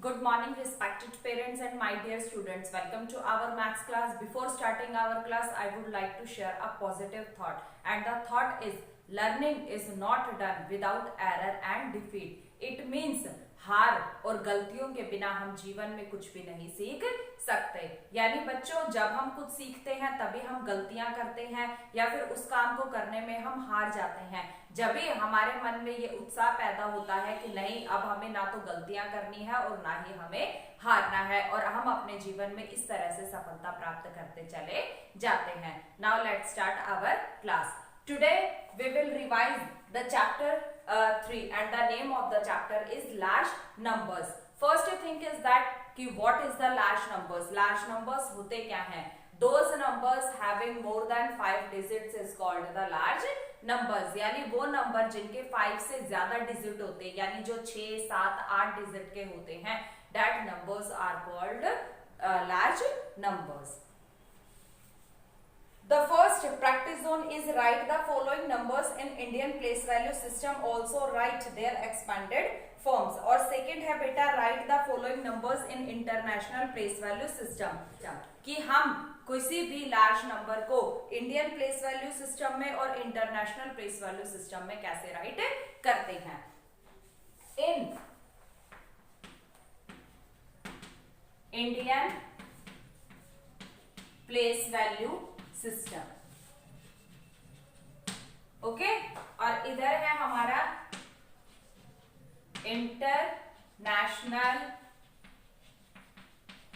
Good morning, respected parents and my dear students. Welcome to our maths class. Before starting our class, I would like to share a positive thought. And the thought is, learning is not done without error and defeat. It means हार और गलतियों के बिना हम जीवन में कुछ भी नहीं सीख सकते। यानी बच्चों, जब हम कुछ सीखते हैं तभी हम गलतियां करते हैं या फिर उस काम को करने में हम हार जाते हैं। जब भी हमारे मन में ये उत्साह पैदा होता है कि नहीं, अब हमें ना तो गलतियां करनी है और ना ही हमें हारना है, और हम अपने जीवन में इस तरह से सफलता प्राप्त करते चले जाते हैं। Now let's start our class. Today we will revise the chapter 3 and the name of the chapter is large numbers. First thing is that कि what is the large numbers? Large numbers होते क्या हैं? Those numbers having more than 5 digits is called the large numbers. यानी वो number जिनके 5 से ज्यादा digit होते हैं, यानी जो 6, 7, 8 डिजिट के होते हैं, that numbers are called large numbers. The first practice zone is write the following numbers in Indian place value system. Also write their expanded forms. और second है बेटा write the following numbers in international place value system. कि हम किसी भी large number को Indian place value system में और इंटरनेशनल प्लेस वैल्यू सिस्टम में कैसे राइट करते हैं। In Indian place value system, okay, और इधर है हमारा इंटरनेशनल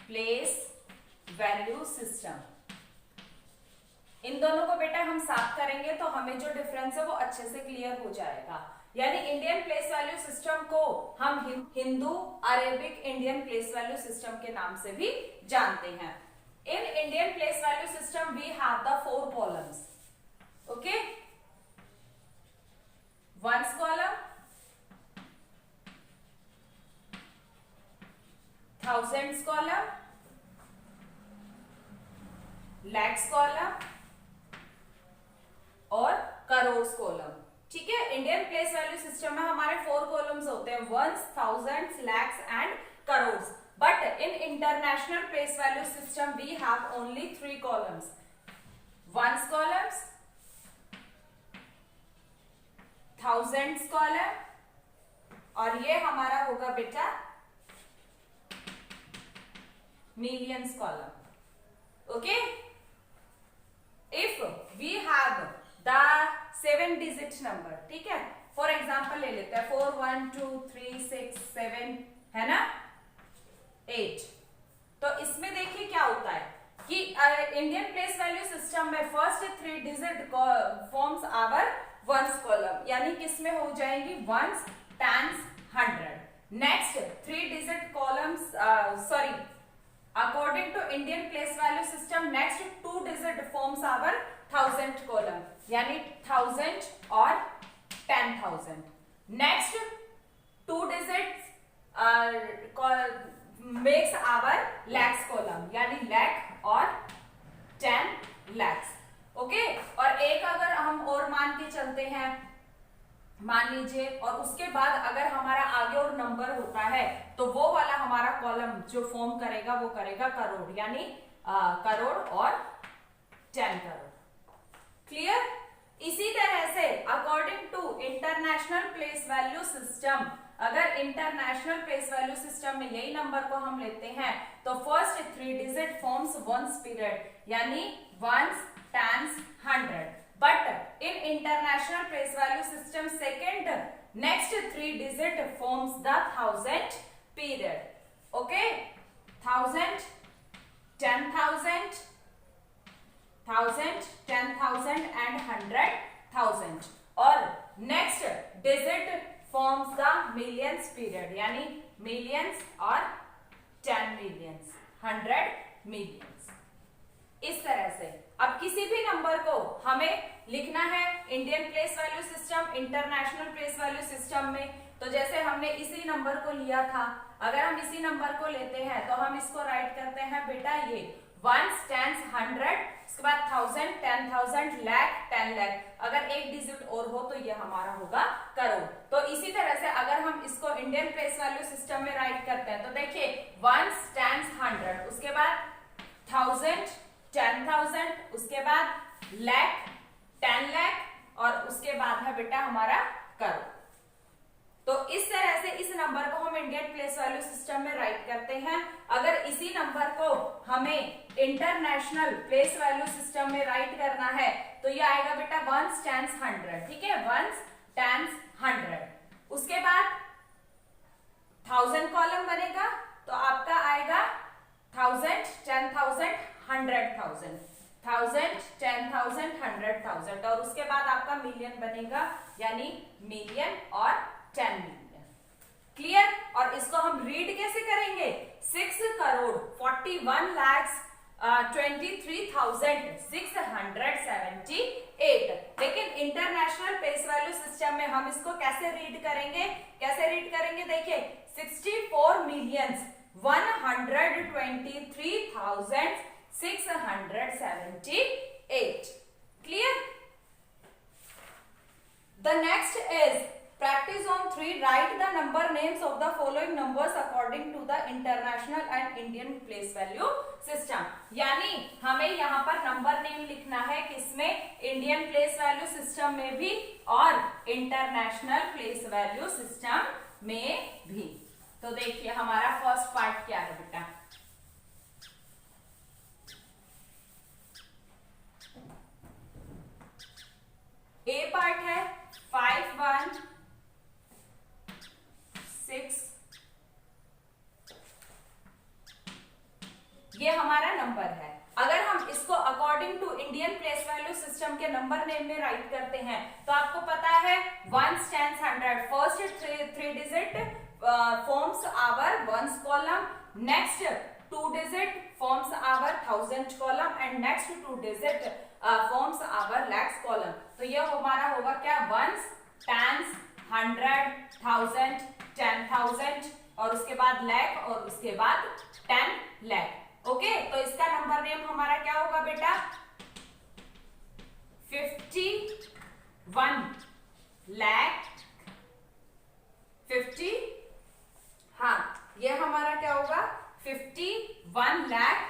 प्लेस वैल्यू सिस्टम। इन दोनों को बेटा हम साथ करेंगे तो हमें जो डिफरेंस है वो अच्छे से क्लियर हो जाएगा। यानी इंडियन प्लेस वैल्यू सिस्टम को हम Hindu Arabic Indian place value system के नाम से भी जानते हैं। In Indian place value system, we have the 4 columns. Okay, ones column, thousands column, lakhs column और crores column। ठीक है, इंडियन प्लेस वैल्यू सिस्टम में हमारे 4 कॉलम्स होते हैं, ones, thousands, lakhs and crores. But in international place value system we have only 3 columns. Ones columns, thousands column और ये हमारा होगा बेटा millions column. Okay? If we have the 7 digit number, ठीक है, for example ले लेते हैं 4 1 2 3 6 7 है ना 8। तो इसमें देखिए क्या होता है कि इंडियन प्लेस वैल्यू सिस्टम में first 3 digit forms our ones column, यानी किसमें हो जाएंगी ones, tens, 100। Next 3 digit columns sorry according to Indian place value system next 2 digit forms our 1000 column, यानी 1000 और 10,000। Next 2 digit makes our lakhs column, यानी लैख और 10 lakhs. Okay, और एक अगर हम और मान के चलते हैं, मान लीजिए, और उसके बाद अगर हमारा आगे और नंबर होता है तो वो वाला हमारा कॉलम जो फॉर्म करेगा वो करेगा करोड़, यानी करोड़ और 10 करोड़। क्लियर? इसी तरह से according to international place value system, अगर इंटरनेशनल प्लेस वैल्यू सिस्टम में यही नंबर को हम लेते हैं तो first 3 digit forms ones period, यानी ones, tens, 100। But in international place value system second next 3 digit forms the 1000 period. Okay, 1000, 10,000, 1000, 10,000 and 100,000, और next digit forms the millions period, यानी मिलियंस और 10 मिलियंस, 100 मिलियंस। इस तरह से अब किसी भी नंबर को हमें लिखना है Indian place value system, international place value system में, तो जैसे हमने इसी नंबर को लिया था, अगर हम इसी नंबर को लेते हैं तो हम इसको राइट करते हैं बेटा ये वंस, टेंस, 100, उसके बाद 1000, 10,000, लाख, 10 लाख। अगर एक डिजिट और हो तो ये हमारा होगा करोड़। तो इसी तरह से अगर हम इसको इंडियन प्लेस वैल्यू सिस्टम में राइट करते हैं तो देखिए हमें इंटरनेशनल प्लेस वैल्यू सिस्टम में राइट करना है तो ये आएगा बेटा 1s 10s 100, ठीक है, 1s 10s 100। उसके बाद 1000 कॉलम बनेगा तो आपका आएगा 1000 10,000 100,000, 1000 10,000 100,000 और उसके बाद आपका मिलियन बनेगा यानी मिलियन और 10 मिलियन। क्लियर? और इसको हम रीड कैसे करेंगे? 6,41,23,678। लेकिन इंटरनेशनल प्लेस वैल्यू सिस्टम में हम इसको कैसे रीड करेंगे? देखिए 64,123,678। Clear? The next is practice on 3. Write the number names of the following numbers according to the international and Indian place value system. यानी हमें यहाँ पर नंबर नेम लिखना है किसमें? इंडियन प्लेस वैल्यू सिस्टम में भी और इंटरनेशनल प्लेस वैल्यू सिस्टम में भी। तो देखिए हमारा फर्स्ट पार्ट क्या है बेटा? ए पार्ट है 516, ये हमारा नंबर है। अगर हम इसको according to Indian place value system के नंबर नेम में राइट करते हैं तो आपको पता है 1s 10s 100, first three digit forms our 1s column, next 2 digit forms our 1000 column and next 2 digit forms our lakhs column. तो ये हमारा होगा क्या? 1s 10s 100 1000 10,000 और उसके बाद lakh और उसके बाद 10 lakh। ओके, तो इसका नंबर नेम हमारा क्या होगा बेटा? 51 lakh 50, हाँ ये हमारा क्या होगा? 51 lakh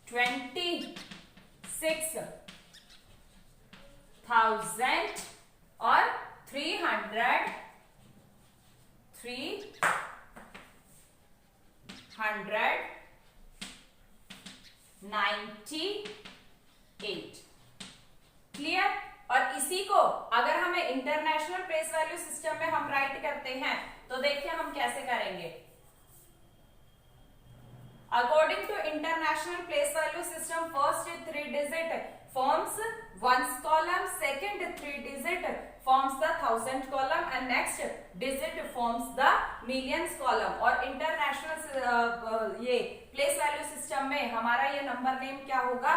26,000 और 398। क्लियर? और इसी को अगर हमें इंटरनेशनल प्लेस वैल्यू सिस्टम में हम राइट करते हैं तो देखिए हम कैसे करेंगे। According to international place value system, first 3 digit forms 1s column, second 3 digit forms the 1000 column and next digit forms the millions column. और इंटरनेशनल ये प्लेस वैल्यू सिस्टम में हमारा ये नंबर नेम क्या होगा?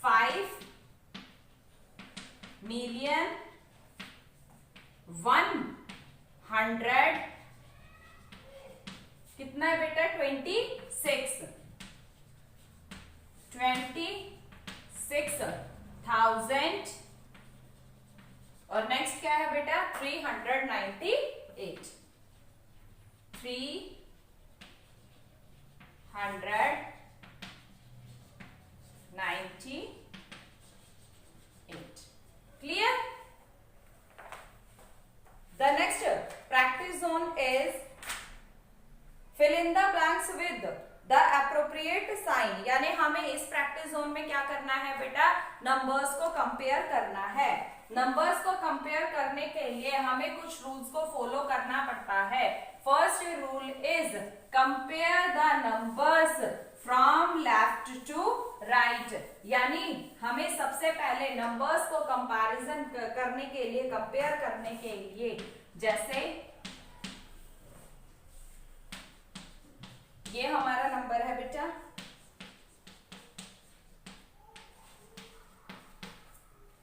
5,100 कितना है बेटा? 26,000 और नेक्स्ट क्या है बेटा? 398। 398। Clear? The next practice zone is fill in the blanks with the appropriate sign। यानी हमें इस प्रैक्टिस जोन में क्या करना है बेटा? नंबर्स को कंपेयर करना है। नंबर्स को कंपेयर करने के लिए हमें कुछ रूल्स को फॉलो करना पड़ता है। First rule is compare the numbers from left to right. यानी हमें सबसे पहले नंबर्स को कंपैरिजन करने के लिए, कंपेयर करने के लिए, जैसे ये हमारा नंबर है बेटा,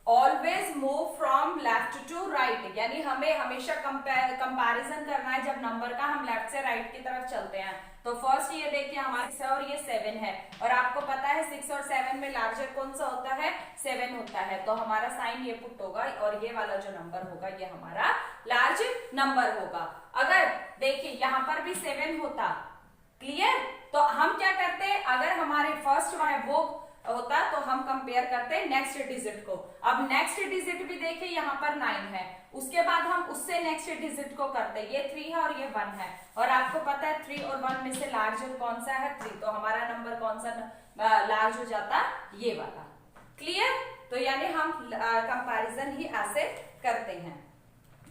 always move from left to right. यानी हमें हमेशा कंपैरिजन करना है जब नंबर का हम लेफ्ट से राइट की तरफ चलते हैं। तो फर्स्ट ये देखिए हमारा 6 और ये 7 है और आपको पता है 6 और 7 में लार्जर कौन सा होता है? 7 होता है। तो हमारा साइन ये पुट होगा और ये वाला जो नंबर होगा ये हमारा लार्ज नंबर होगा। अगर देखिए यहाँ पर भी 7 होता, क्लियर, तो हम क्या करते हैं? अगर हमारे फर्स्ट है वो होता तो हम कंपेयर करते नेक्स्ट डिजिट को। अब नेक्स्ट डिजिट भी देखिए यहाँ पर 9 है, उसके बाद हम उससे नेक्स्ट डिजिट को करते हैं, ये 3 है और ये 1 है, और आपको पता है 3 और 1 में से लार्जर कौन सा है 3, तो हमारा नंबर कौन सा लार्ज हो जाता, ये वाला। क्लियर? तो यानी हम कंपैरिजन ही ऐसे करते हैं।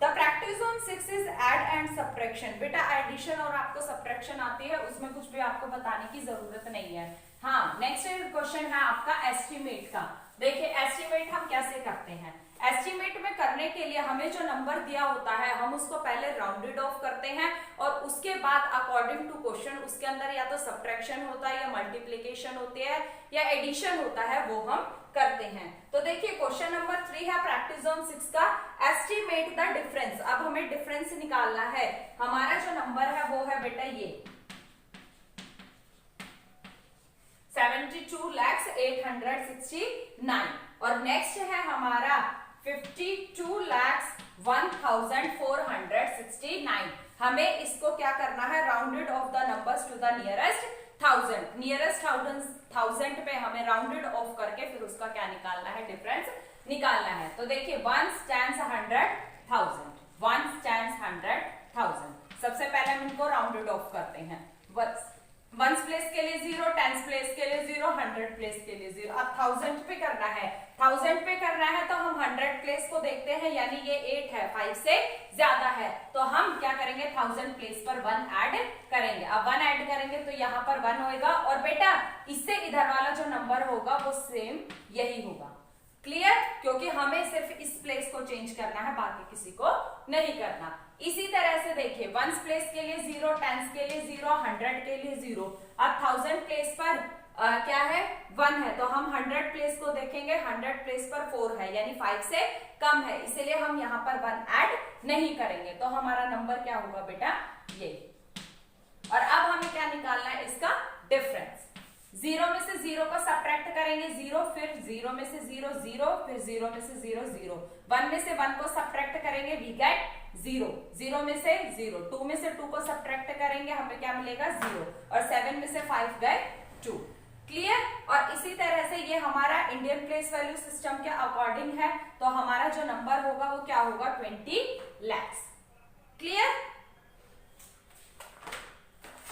The practice on 6 is add and subtraction. बेटा एडिशन और आपको सब्ट्रैक्शन आती है, उसमें कुछ भी आपको बताने की जरूरत नहीं है। हाँ, नेक्स्ट क्वेश्चन है आपका एस्टिमेट का। देखिए एस्टिमेट हम कैसे करते हैं। एस्टिमेट में करने के लिए हमें जो नंबर दिया होता है हम उसको पहले राउंडेड ऑफ करते हैं और उसके बाद अकॉर्डिंग टू क्वेश्चन उसके अंदर या तो सब्ट्रैक्शन होता है या मल्टीप्लिकेशन होती है या एडिशन होता है, वो हम करते हैं। तो देखिए क्वेश्चन नंबर 3 है प्रैक्टिस ऑन 6 का, एस्टिमेट द डिफरेंस। अब हमें डिफरेंस निकालना है। हमारा जो नंबर है वो है बेटा ये 72,869 और नेक्स्ट है हमारा 52,01,469। हमें इसको क्या करना है, rounded off the numbers to the nearest 1000। Nearest 1000 पे हमें राउंडेड ऑफ करके फिर उसका क्या निकालना है, डिफरेंस निकालना है। तो देखिए 1 stands 100,000, 1 stands 100,000। सबसे पहले हम इनको राउंडेड ऑफ करते हैं। वंस प्लेस के लिए 0, टेंस प्लेस के लिए 0, 100 प्लेस के लिए 0। अब 1000 पे करना है, 1000 पे करना है तो हम 100 प्लेस को देखते हैं, यानी ये 8 है, 5 से ज्यादा है, तो हम क्या करेंगे 1000 प्लेस पर 1 ऐड करेंगे। अब 1 ऐड करेंगे तो यहाँ पर 1 होएगा और बेटा इससे इधर वाला जो नंबर होगा वो सेम यही होगा। क्लियर? क्योंकि हमें सिर्फ इस प्लेस को चेंज करना है, बाकी किसी को नहीं करना। इसी तरह से देखिए वंस प्लेस के लिए 0, टेंस के लिए 0, 100 के लिए 0। अब 1000 प्लेस पर क्या है 1 है, तो हम 100 प्लेस को देखेंगे, 100 प्लेस पर 4 है यानी 5 से कम है, इसलिए हम यहाँ पर 1 ऐड नहीं करेंगे। तो हमारा नंबर क्या होगा बेटा ये। और अब हमें क्या निकालना है, इसका डिफरेंस। 0 में से 0 को सब्ट्रैक्ट करेंगे 0, फिर 0 में से 0 0, फिर 0 में से 0 0। 1 में से 1 को सब्ट्रैक्ट करेंगे वी गेट 0, 0 में से 0। 2 में से 2 को सब्ट्रैक्ट करेंगे हमें क्या मिलेगा 0, और 7 में से 5 गए 2। क्लियर? और इसी तरह से ये हमारा इंडियन प्लेस वैल्यू सिस्टम के अकॉर्डिंग है, तो हमारा जो नंबर होगा वो क्या होगा 20 lakhs। Clear?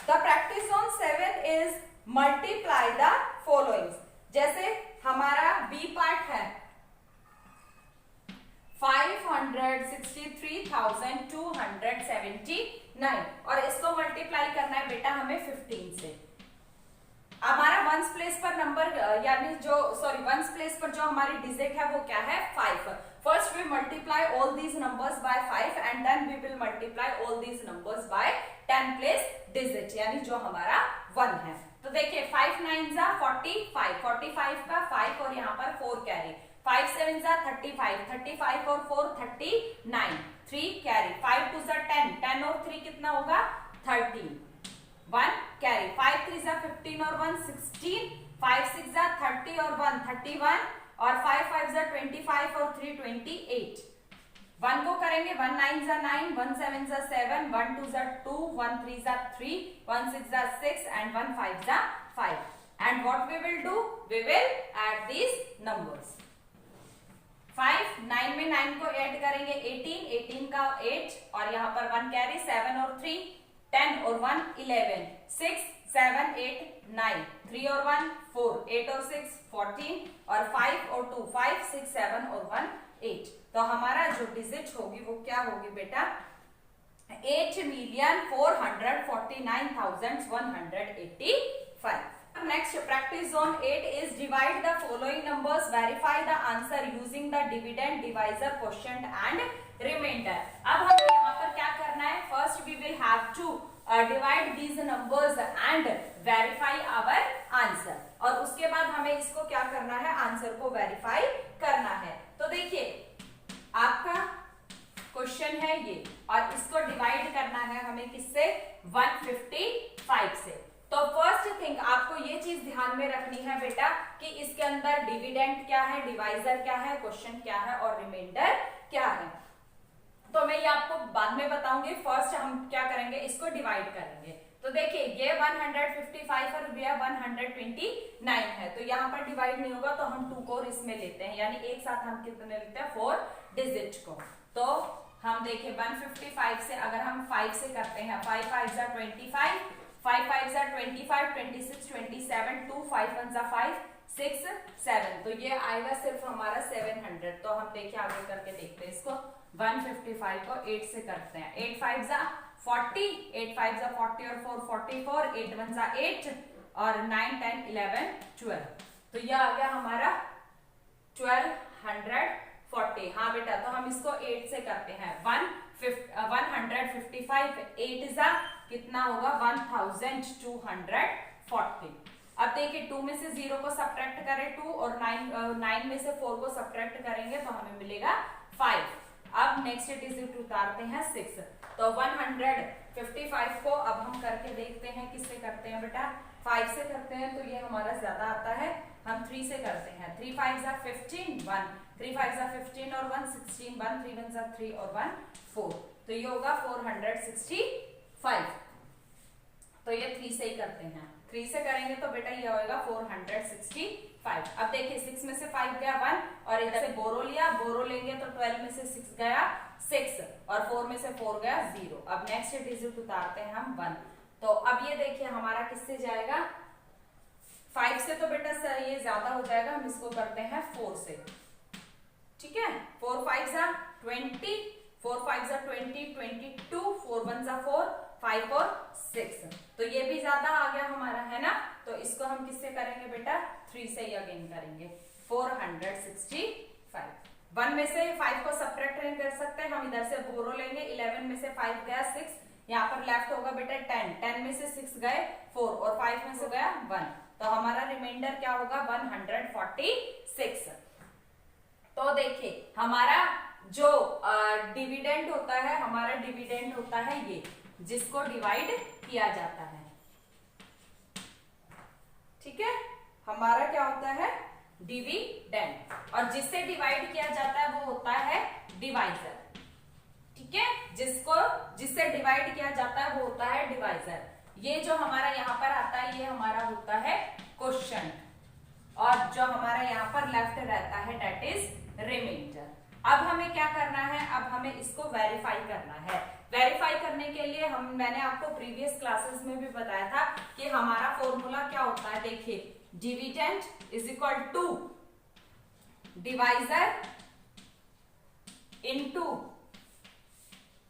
The practice on 7 is multiply the following. जैसे हमारा बी पार्ट है 563,279 और इसको मल्टीप्लाई करना है बेटा हमें 15 से। हमारा वंस प्लेस पर नंबर यानी जो वंस प्लेस पर जो हमारी डिजिट है वो क्या है 5। First we multiply all these numbers by 5 and then we will multiply all these numbers by 10 place digit यानी जो हमारा 1 है। तो देखिए 5 9 जा 45, 45 का 5 और यहाँ पर 4 कैरी, 5 7 जा 35, 35 और 4 39, 3 कैरी, 5 2 जा 10, 10 और 3 कितना होगा 13, 1 कैरी, 5 3 जा 15 और 1 16, 5 6 जा 30 और 1 31 और 5 5 जा 25 और 3 28। 1 को करेंगे 1 9 जा 9, 1 7 जा 7, 1 2 जा 2, 1 3 जा 3, 1 6 जा 6 and 1 5 जा 5। And what we will do? We will add these numbers। 5 9 में 9 को ऐड करेंगे 18, 18 का 8 और यहाँ पर 1 कैरी, 7 और 3 10 और 1 11, 6 7 8 9, 3 और 1 4, 8 और 6 14 और 5 और 2 5 6 7 और 1 8। तो हमारा जो डिजिट होगी वो क्या होगी बेटा 8,449,185। Next practice zone 8 is divide the following numbers, verify the answer using the dividend, divisor, quotient and remainder। अब हमें यहाँ पर क्या करना है, first we will have to divide these numbers and verify our answer और उसके बाद हमें इसको क्या करना है, आंसर को वेरीफाई करना है। तो देखिए आपका क्वेश्चन है ये और इसको डिवाइड करना है हमें किससे 155 से। तो फर्स्ट थिंग आपको ये चीज ध्यान में रखनी है बेटा कि इसके अंदर डिविडेंड क्या है, डिवाइजर क्या है, क्वेश्चन क्या है और रिमाइंडर क्या है। तो मैं ये आपको बाद में बताऊंगी, फर्स्ट हम क्या करेंगे इसको डिवाइड करेंगे। तो तो देखिए ये 155 और ये 129 है, तो यहाँ पर डिवाइड नहीं होगा, तो हम 2 को इसमें लेते हैं, यानी एक साथ हम कितने लेते हैं 4 डिजिट को। तो हम देखें 155 से अगर हम 5 से करते हैं, 5 5 जा 25, 5 5 जा 25, 26 27, 2 5 1 जा 5 6 7, तो ये आएगा सिर्फ हमारा 700। तो हम देखिए आगे करके देखते हैं इसको। 155 को 8 से करते हैं, 8 5 जा 40, 8 5 जा 40 और 4 44, 8 1 जा 8 और 9 10 11 12, तो ये आ गया हमारा 1240। हाँ बेटा, तो हम इसको 8 से करते हैं, 155 8 जा कितना होगा 1240। अब देखिए 2 में से 0 को सब्ट्रैक्ट करें 2 और 9 में से 4 को सब्ट्रैक्ट करेंगे तो हमें मिलेगा 5। अब नेक्स्ट डिजिट उतारते हैं 6, तो 155 को अब हम करके देखते हैं, किससे करते हैं बेटा 5 से करते हैं, तो ये हमारा ज्यादा आता है, हम 3 से करते हैं, 3 5 जा 15 1, 3 5 जा 15 और 1 16, 1 3 1 जा 3 और 1 4, तो ये होगा 465। तो ये 3 से ही करते हैं, 3 से करेंगे तो बेटा ये होगा 465। अब देखिए 6 में से 5 गया 1 और इधर से बोरो लिया, बोरो लेंगे तो 12 में से 6 गया 6 और 4 में से 4 गया 0। अब नेक्स्ट डिजिट उतारते हैं हम 1, तो अब ये देखिए हमारा किससे जाएगा 5 से, तो बेटा ये ज्यादा हो जाएगा, हम इसको करते हैं 4 से, ठीक है। 4 5 जा 20, 4 5 जा 20 22, 4 1 जा 4 5 और 6, तो ये भी ज्यादा आ गया हमारा, है ना। तो इसको हम किससे करेंगे बेटा 3 से ही अगेन करेंगे, 465। 1 में से 5 को सब्ट्रैक्ट नहीं कर सकते, हम इधर से बोरो लेंगे, 11 में से 5 गया 6, यहाँ पर लेफ्ट होगा बेटा 10, 10 में से 6 गए 4 और 5 में से गया 1, तो हमारा रिमाइंडर क्या होगा 146। तो देखिए हमारा जो डिविडेंड होता है, हमारा डिविडेंड होता है ये, जिसको डिवाइड किया जाता है, ठीक है। हमारा क्या होता है डिविडेंड, और जिससे डिवाइड किया जाता है वो होता है डिवाइजर, ठीक है। जिससे डिवाइड किया जाता है वो होता है डिवाइजर। ये जो हमारा यहाँ पर आता है ये हमारा होता है क्वोशिएंट, और जो हमारा यहाँ पर लेफ्ट रहता है दैट इज रिमाइंडर। अब हमें क्या करना है, अब हमें इसको वेरीफाई करना है। वेरीफाई करने के लिए मैंने आपको प्रीवियस क्लासेस में भी बताया था कि हमारा फॉर्मूला क्या होता है। देखिए dividend is equal to divisor into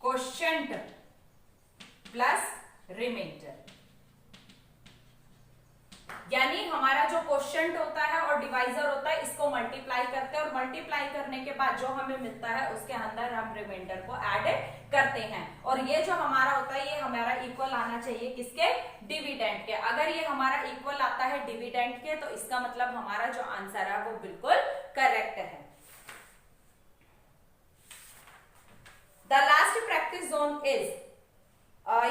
quotient plus remainder, यानी हमारा जो क्वोशिएंट होता है और डिवाइजर होता है इसको मल्टीप्लाई करते हैं, और मल्टीप्लाई करने के बाद जो हमें मिलता है उसके अंदर हम रिमाइंडर को ऐड करते हैं। और ये जो हमारा होता है ये हमारा इक्वल आना चाहिए किसके डिविडेंड के। अगर ये हमारा इक्वल आता है डिविडेंड के तो इसका मतलब हमारा जो आंसर है वो बिल्कुल करेक्ट है। The last practice zone is,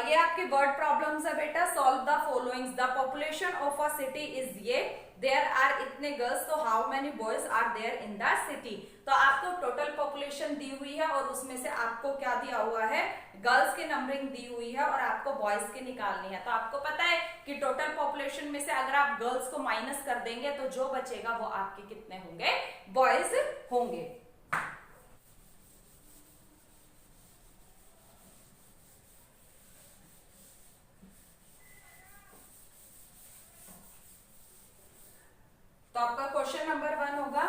ये आपके वर्ड प्रॉब्लम्स है बेटा। Solve the followings, the population of a city is ये, देयर आर इतने गर्ल्स, तो how many boys are there in the city. तो आपको टोटल पॉपुलेशन दी हुई है और उसमें से आपको क्या दिया हुआ है, गर्ल्स की नंबरिंग दी हुई है और आपको बॉयज की निकालनी है। तो आपको पता है कि टोटल पॉपुलेशन में से अगर आप गर्ल्स को माइनस कर देंगे तो जो बचेगा वो आपके कितने होंगे, बॉयज होंगे। तो आपका क्वेश्चन नंबर 1 होगा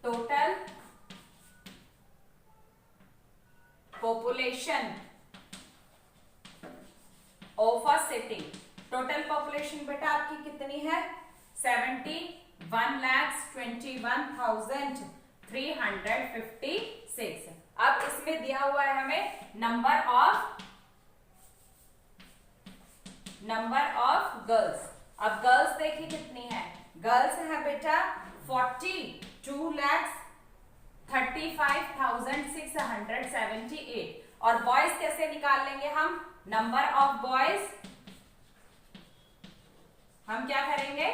total population of a city. Total population बेटा आपकी कितनी है 71,21,356। अब इसमें दिया हुआ है हमें नंबर ऑफ गर्ल्स। अब गर्ल्स देखिए कितनी है, गर्ल्स है बेटा 42,35,678 और बॉयज कैसे निकाल लेंगे हम, नंबर ऑफ बॉयज हम क्या करेंगे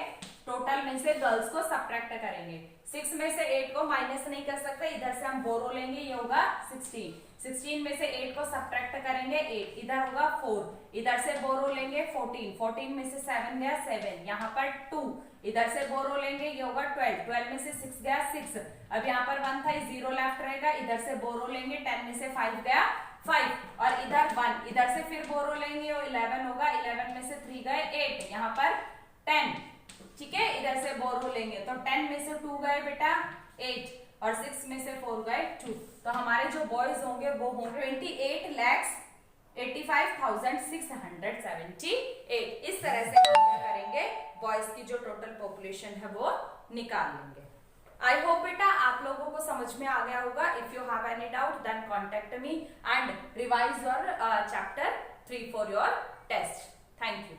टोटल में से गर्ल्स को सब्ट्रैक्ट करेंगे। 6 में से 8 को माइनस नहीं कर सकते, इधर से हम बोरो लेंगे, ये होगा 16। 16 में से 8 को सब्ट्रैक्ट करेंगे 8, इधर होगा 4, इधर से बोरो लेंगे 14, 14 में से 7 गया 7, यहाँ पर 2, इधर से बोरो लेंगे, ये होगा 12, 12 में से 6 गया 6, अब यहाँ पर 1 था, 0 लेफ्ट रहेगा, इधर से बोरो लेंगे, 10 में से 5 गया 5, और इधर 1, इधर से फिर बोरो लेंगे, और 11 होगा, 11 में से 3 गए 8, यहाँ पर 10, ठीक है, इधर से बोरो लेंगे, तो 10 में से 2 गए बेटा 8, और 6 में से 4 गए 2, तो हमारे जो बॉयज होंगे वो होंगे 28,85,678। इस तरह से हम क्या करेंगे, बॉयज की जो टोटल पॉपुलेशन है वो निकाल लेंगे। आई होप बेटा आप लोगों को समझ में आ गया होगा। If you have any doubt then contact me and revise your chapter 3 for your test. Thank you.